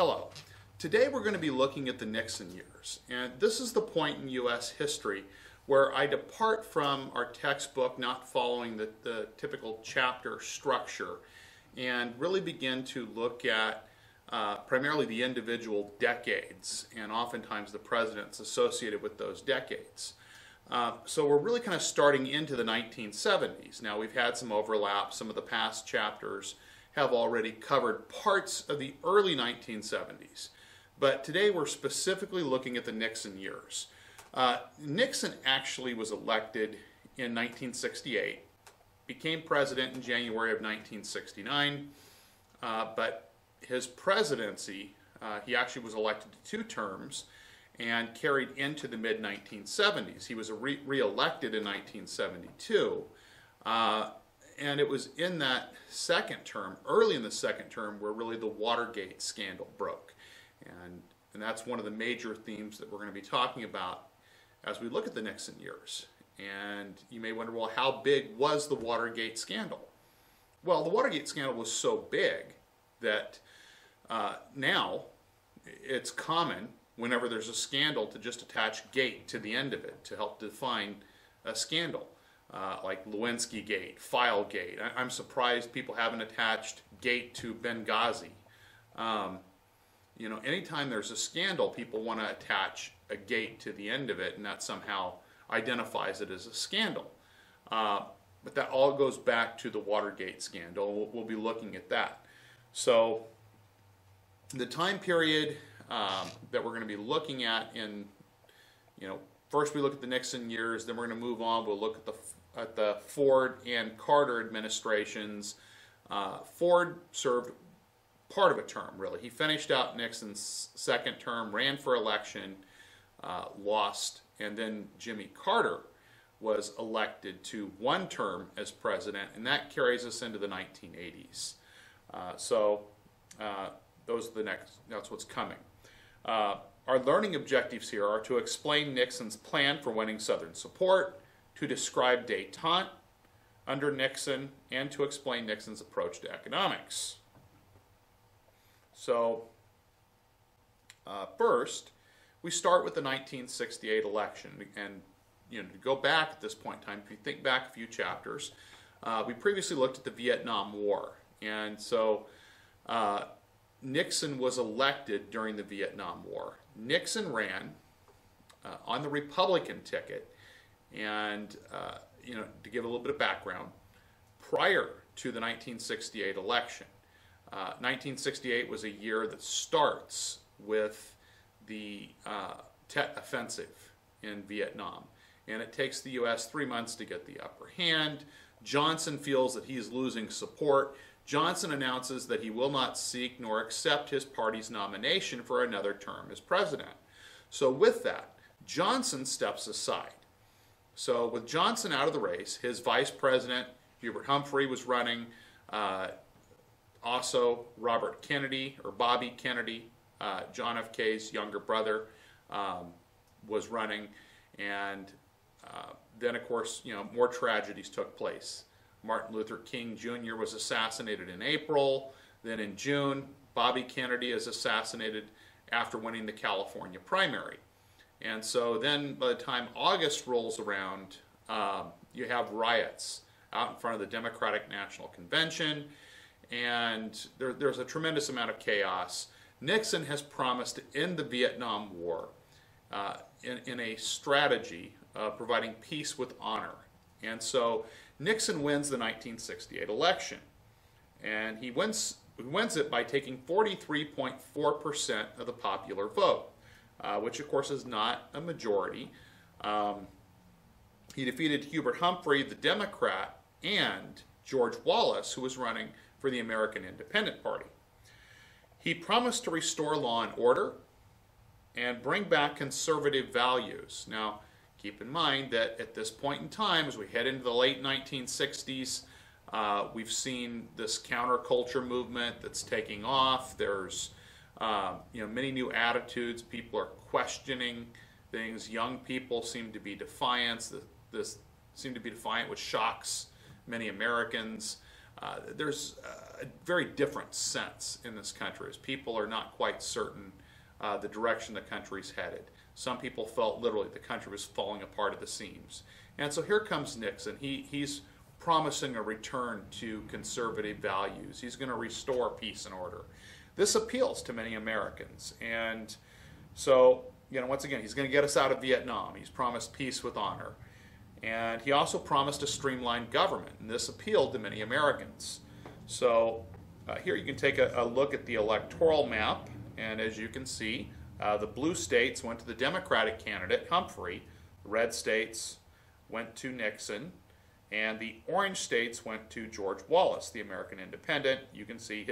Hello. Today we're going to be looking at the Nixon years, and this is the point in U.S. history where I depart from our textbook, not following the typical chapter structure, and really begin to look at primarily the individual decades and oftentimes the presidents associated with those decades. So we're really kind of starting into the 1970s. Now we've had some overlap. Some of the past chapters have already covered parts of the early 1970s. But today we're specifically looking at the Nixon years. Nixon actually was elected in 1968, became president in January of 1969, but his presidency, he actually was elected to 2 terms and carried into the mid-1970s. He was re-elected in 1972. And it was in that second term, early in the second term, where really the Watergate scandal broke. And that's one of the major themes that we're going to be talking about as we look at the Nixon years. And you may wonder, well, how big was the Watergate scandal? Well, the Watergate scandal was so big that now it's common whenever there's a scandal to just attach "gate" to the end of it to help define a scandal. Like Lewinsky Gate, File Gate. I'm surprised people haven't attached "gate" to Benghazi. You know, anytime there's a scandal, people want to attach a "gate" to the end of it, and that somehow identifies it as a scandal. But that all goes back to the Watergate scandal. We'll be looking at that. So the time period that we're going to be looking at in, first we look at the Nixon years, then we're going to move on. We'll look at the Ford and Carter administrations. Ford served part of a term, really. He finished out Nixon's second term, ran for election, lost, and then Jimmy Carter was elected to 1 term as president, and that carries us into the 1980s. That's what's coming. Our learning objectives here are to explain Nixon's plan for winning Southern support, to describe détente under Nixon, and to explain Nixon's approach to economics. So, first, we start with the 1968 election. And to go back at this point in time, if you think back a few chapters, we previously looked at the Vietnam War. And so, Nixon was elected during the Vietnam War. Nixon ran on the Republican ticket, and to give a little bit of background, prior to the 1968 election, 1968 was a year that starts with the Tet Offensive in Vietnam, and it takes the U.S. 3 months to get the upper hand. Johnson feels that he is losing support. Johnson announces that he will not seek nor accept his party's nomination for another term as president. So with that, Johnson steps aside. So with Johnson out of the race, his vice president, Hubert Humphrey, was running. Also, Robert Kennedy, or Bobby Kennedy, John F. K's younger brother, was running. And then, of course, more tragedies took place. Martin Luther King Jr. was assassinated in April. Then in June, Bobby Kennedy is assassinated after winning the California primary. And so then by the time August rolls around, you have riots out in front of the Democratic National Convention, and there's a tremendous amount of chaos. Nixon has promised to end the Vietnam War in a strategy of providing peace with honor. And so Nixon wins the 1968 election, and he wins it by taking 43.4% of the popular vote, which of course is not a majority. He defeated Hubert Humphrey, the Democrat, and George Wallace, who was running for the American Independent Party. He promised to restore law and order and bring back conservative values. Now, keep in mind that at this point in time, as we head into the late 1960s, we've seen this counterculture movement that's taking off. There's many new attitudes. People are questioning things. Young people seem to be defiant. This seem to be defiant, which shocks many Americans. there's a very different sense in this country as people are not quite certain the direction the country's headed. Some people felt literally the country was falling apart at the seams. And so here comes Nixon. He's promising a return to conservative values. He's going to restore peace and order. This appeals to many Americans. And so, once again, he's going to get us out of Vietnam. He's promised peace with honor. And he also promised a streamlined government. And this appealed to many Americans. So here you can take a look at the electoral map. And as you can see, the blue states went to the Democratic candidate, Humphrey. The red states went to Nixon. And the orange states went to George Wallace, the American independent. You can see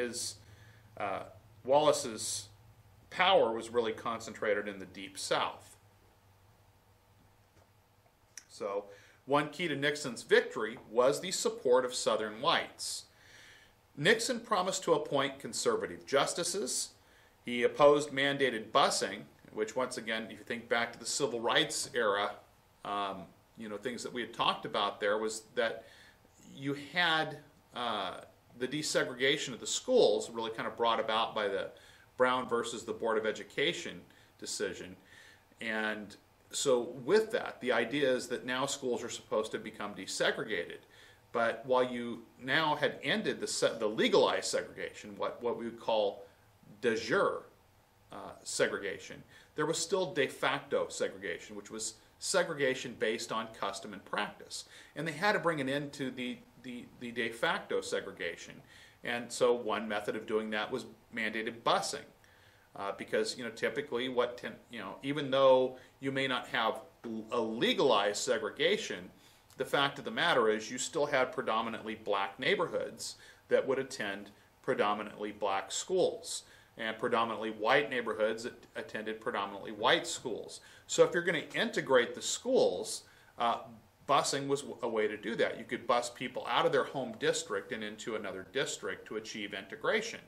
Wallace's power was really concentrated in the Deep South. So one key to Nixon's victory was the support of Southern whites. Nixon promised to appoint conservative justices. He opposed mandated busing, which once again, if you think back to the Civil Rights era, things that we had talked about there was that you had the desegregation of the schools really kind of brought about by the Brown versus the Board of Education decision. And so with that, the idea is that now schools are supposed to become desegregated. But while you now had ended the legalized segregation, what we would call de jure segregation, there was still de facto segregation, which was segregation based on custom and practice. And they had to bring an end to the de facto segregation. And so one method of doing that was mandated busing. Because typically even though you may not have a legalized segregation, the fact of the matter is you still had predominantly black neighborhoods that would attend predominantly black schools, and predominantly white neighborhoods that attended predominantly white schools. So if you're going to integrate the schools, busing was a way to do that. You could bus people out of their home district and into another district to achieve integration.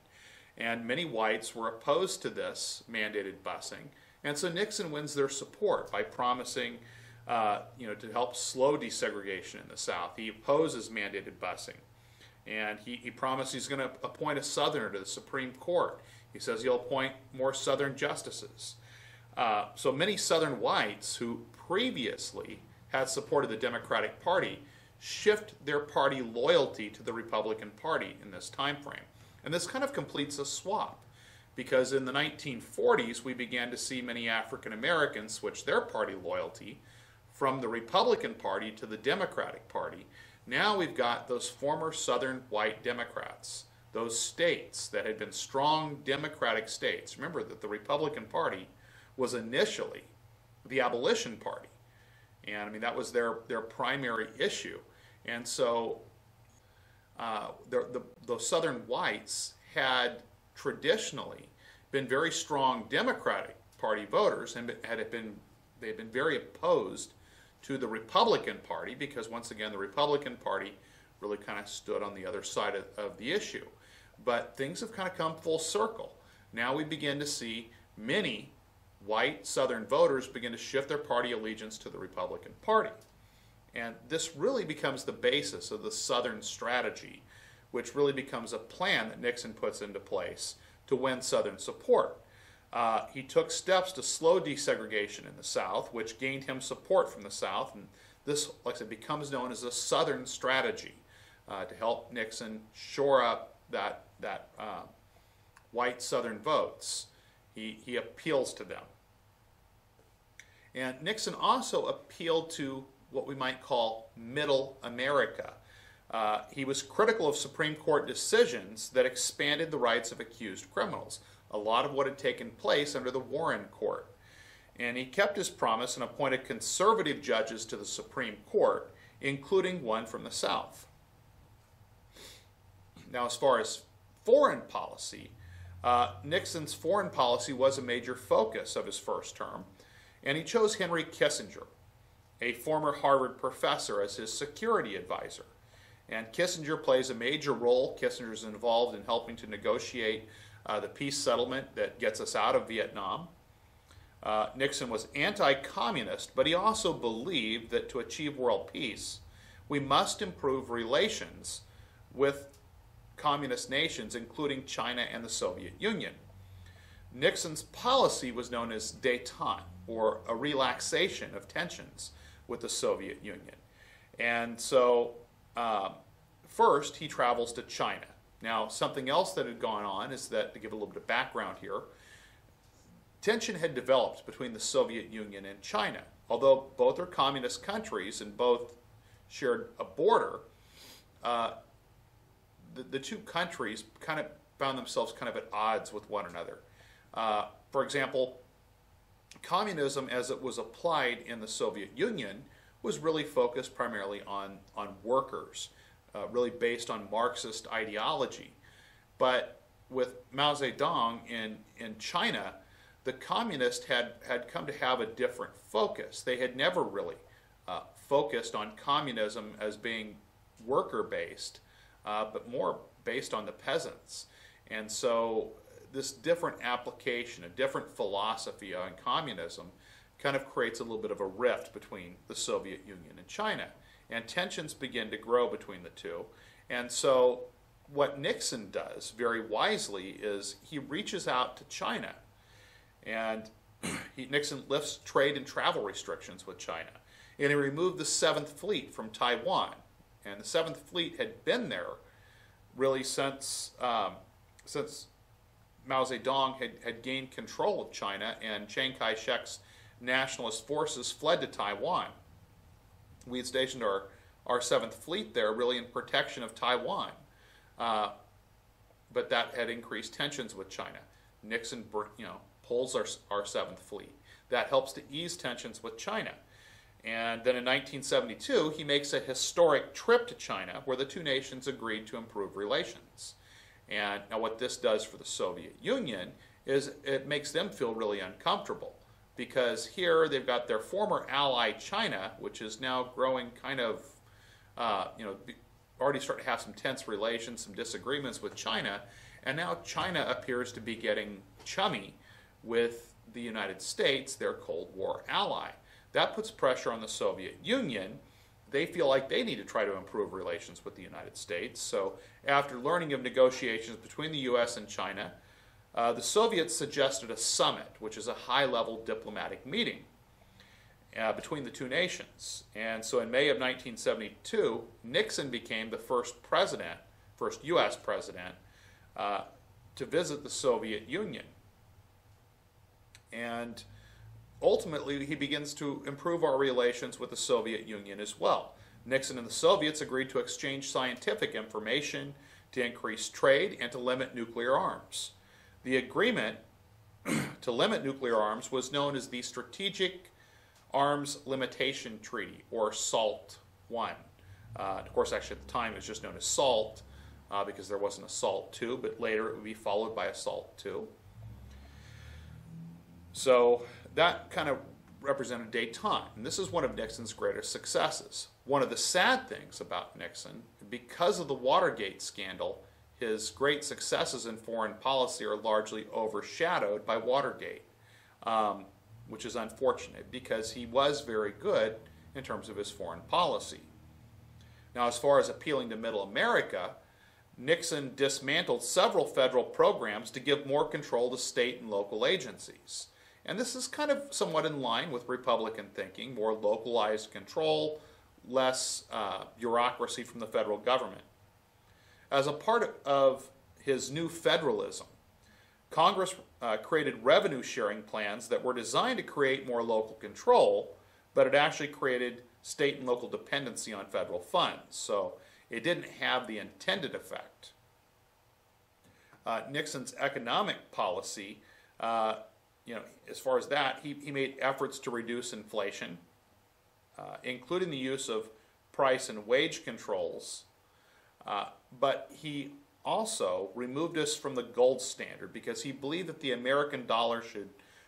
And many whites were opposed to this mandated busing. And so Nixon wins their support by promising to help slow desegregation in the South. He opposes mandated busing. And he promised he's going to appoint a Southerner to the Supreme Court. He says he'll appoint more Southern justices. So many Southern whites who previously had supported the Democratic Party shift their party loyalty to the Republican Party in this time frame. And this kind of completes a swap, because in the 1940s we began to see many African Americans switch their party loyalty from the Republican Party to the Democratic Party. Now we've got those former Southern white Democrats, those states that had been strong Democratic states. Remember that the Republican Party was initially the abolition party. And that was their primary issue. And so the Southern whites had traditionally been very strong Democratic Party voters, and they'd been very opposed to the Republican Party, because once again the Republican Party really kind of stood on the other side of the issue. But things have kind of come full circle. Now we begin to see many white Southern voters begin to shift their party allegiance to the Republican Party. And this really becomes the basis of the Southern strategy, which really becomes a plan that Nixon puts into place to win Southern support. He took steps to slow desegregation in the South, which gained him support from the South. And this, like I said, becomes known as a Southern strategy to help Nixon shore up that white Southern votes. He appeals to them. And Nixon also appealed to what we might call Middle America. He was critical of Supreme Court decisions that expanded the rights of accused criminals, a lot of what had taken place under the Warren Court. And he kept his promise and appointed conservative judges to the Supreme Court, including one from the South. Now, as far as foreign policy, Nixon's foreign policy was a major focus of his first term, and he chose Henry Kissinger, a former Harvard professor, as his security advisor. And Kissinger plays a major role. Kissinger is involved in helping to negotiate the peace settlement that gets us out of Vietnam. Nixon was anti-communist, but he also believed that to achieve world peace, we must improve relations with communist nations, including China and the Soviet Union. Nixon's policy was known as détente, or a relaxation of tensions with the Soviet Union. And so first he travels to China. Now, something else that had gone on is that, to give a little bit of background here, tension had developed between the Soviet Union and China. Although both are communist countries and both shared a border, the two countries kind of found themselves kind of at odds with one another. For example, communism as it was applied in the Soviet Union was really focused primarily on workers, really based on Marxist ideology. But with Mao Zedong in China, the communists had come to have a different focus. They had never really focused on communism as being worker-based, but more based on the peasants. And so this different application, a different philosophy on communism, kind of creates a little bit of a rift between the Soviet Union and China. And tensions begin to grow between the two. And so what Nixon does very wisely is he reaches out to China. And Nixon lifts trade and travel restrictions with China. And he removed the 7th Fleet from Taiwan. And the 7th Fleet had been there really since Mao Zedong had gained control of China and Chiang Kai-shek's nationalist forces fled to Taiwan. We had stationed our 7th Fleet there really in protection of Taiwan. But that had increased tensions with China. Nixon pulls our 7th Fleet. That helps to ease tensions with China. And then in 1972, he makes a historic trip to China where the two nations agreed to improve relations. And now what this does for the Soviet Union is it makes them feel really uncomfortable, because here they've got their former ally China, which is now growing kind of, already starting to have some tense relations, some disagreements with China, and now China appears to be getting chummy with the United States, their Cold War ally. That puts pressure on the Soviet Union. They feel like they need to try to improve relations with the United States. So after learning of negotiations between the U.S. and China, the Soviets suggested a summit, which is a high-level diplomatic meeting between the two nations. And so in May of 1972, Nixon became the first U.S. president, to visit the Soviet Union. And ultimately, he begins to improve our relations with the Soviet Union as well. Nixon and the Soviets agreed to exchange scientific information, to increase trade, and to limit nuclear arms. The agreement to limit nuclear arms was known as the Strategic Arms Limitation Treaty, or SALT I. Of course, actually at the time it was just known as SALT, because there wasn't a SALT II, but later it would be followed by a SALT II. So that kind of represented détente, and this is one of Nixon's greatest successes. One of the sad things about Nixon, because of the Watergate scandal, his great successes in foreign policy are largely overshadowed by Watergate, which is unfortunate because he was very good in terms of his foreign policy. Now, as far as appealing to Middle America, Nixon dismantled several federal programs to give more control to state and local agencies. And this is kind of somewhat in line with Republican thinking, more localized control, less bureaucracy from the federal government. As a part of his new federalism, Congress created revenue sharing plans that were designed to create more local control, but it actually created state and local dependency on federal funds. So it didn't have the intended effect. Nixon's economic policy, as far as that, he made efforts to reduce inflation, including the use of price and wage controls, but he also removed us from the gold standard because he believed that the American dollar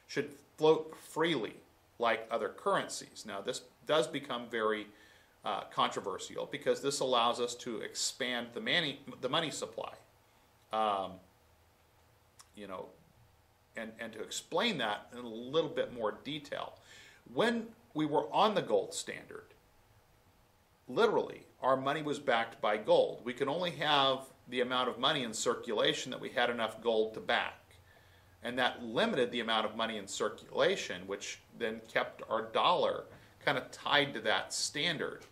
should float freely like other currencies. Now, this does become very controversial because this allows us to expand the money supply. And to explain that in a little bit more detail, when we were on the gold standard, literally, our money was backed by gold. We could only have the amount of money in circulation that we had enough gold to back. And that limited the amount of money in circulation, which then kept our dollar kind of tied to that standard.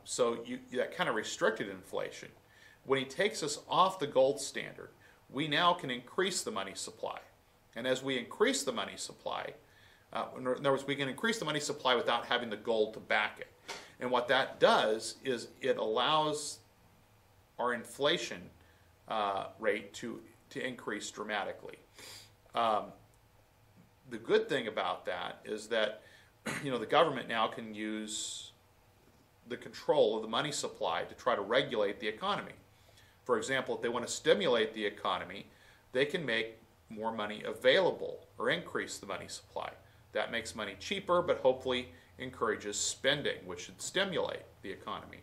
So that kind of restricted inflation. When he takes us off the gold standard, we now can increase the money supply. And as we increase the money supply, in other words, we can increase the money supply without having the gold to back it. And what that does is it allows our inflation rate to increase dramatically. The good thing about that is that the government now can use the control of the money supply to try to regulate the economy. For example, if they want to stimulate the economy, they can make more money available or increase the money supply. That makes money cheaper, but hopefully encourages spending, which should stimulate the economy.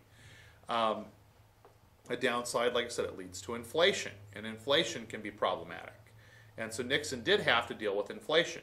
A downside, like I said, it leads to inflation, and inflation can be problematic. And so Nixon did have to deal with inflation.